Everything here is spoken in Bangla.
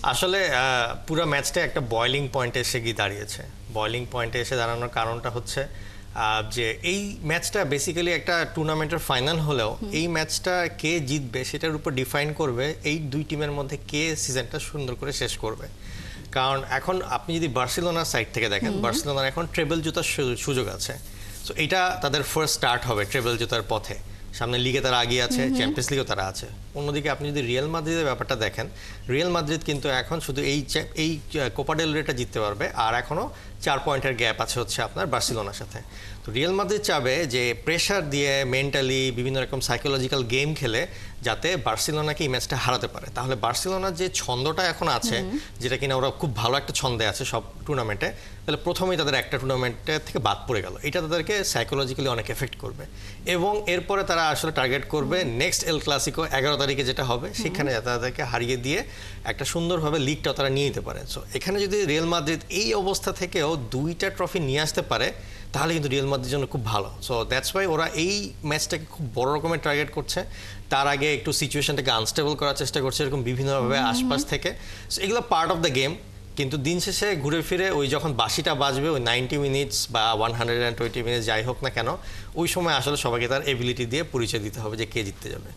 আসলে পুরো ম্যাচটা একটা বয়লিং পয়েন্টে এসে গিয়ে দাঁড়িয়েছে। বয়লিং পয়েন্টে এসে দাঁড়ানোর কারণটা হচ্ছে যে এই ম্যাচটা বেসিক্যালি একটা টুর্নামেন্টের ফাইনাল হলেও এই ম্যাচটা কে জিতবে সেটার উপর ডিফাইন করবে এই দুই টিমের মধ্যে কে সিজনটা সুন্দর করে শেষ করবে। কারণ এখন আপনি যদি বার্সেলোনার সাইড থেকে দেখেন, বার্সেলোনার এখন ট্রেবল জেতার সুযোগ আছে। সো এটা তাদের ফার্স্ট স্টার্ট হবে ট্রেবল জেতার পথে। সামনে লিগে তারা আগিয়ে আছে, চ্যাম্পিয়ন্স লিগেও তারা আছে। অন্যদিকে আপনি যদি রিয়াল মাদ্রিদের ব্যাপারটা দেখেন, রিয়াল মাদ্রিদ কিন্তু এখন শুধু এই কোপা ডেল রেটা জিততে পারবে, আর এখনও 4 পয়েন্টের গ্যাপ আছে হচ্ছে আপনার বার্সেলোনার সাথে। তো রিয়াল মাদ্রিদ চাবে যে প্রেশার দিয়ে মেন্টালি বিভিন্ন রকম সাইকোলজিক্যাল গেম খেলে যাতে বার্সেলোনাকে এই ম্যাচটা হারাতে পারে। তাহলে বার্সেলোনার যে ছন্দটা এখন আছে, যেটা কিনা ওরা খুব ভালো একটা ছন্দে আছে সব টুর্নামেন্টে, তাহলে প্রথমেই তাদের একটা টুর্নামেন্টের থেকে বাদ পড়ে গেল। এটা তাদেরকে সাইকোলজিক্যালি অনেক এফেক্ট করবে এবং এরপরে তারা আসলে টার্গেট করবে নেক্সট এল ক্লাসিকো 11 তারিখে যেটা হবে, সেখানে তাদেরকে হারিয়ে দিয়ে একটা সুন্দরভাবে লিগটাও তারা নিয়ে নিতে পারে। সো এখানে যদি রিয়াল মাদ্রিদ এই অবস্থা থেকেও 2টা ট্রফি নিয়ে আসতে পারে তাহলে কিন্তু রিয়াল মাদ্রিদের জন্য খুব ভালো। সো দ্যাটস ওয়াই ওরা এই ম্যাচটাকে খুব বড় রকমের টার্গেট করছে। তার আগে একটু সিচুয়েশনটাকে আনস্টেবল করার চেষ্টা করছে এরকম বিভিন্নভাবে আশপাশ থেকে। সো এগুলো পার্ট অফ দ্য গেম। কিন্তু দিন শেষে ঘুরে ফিরে ওই যখন বাঁশিটা বাজবে, ওই 90 মিনিটস বা 120 মিনিটস যাই হোক না কেন, ওই সময় আসলে সবাইকে তার এবিলিটি দিয়ে পরিচয় দিতে হবে যে কে জিততে যাবে।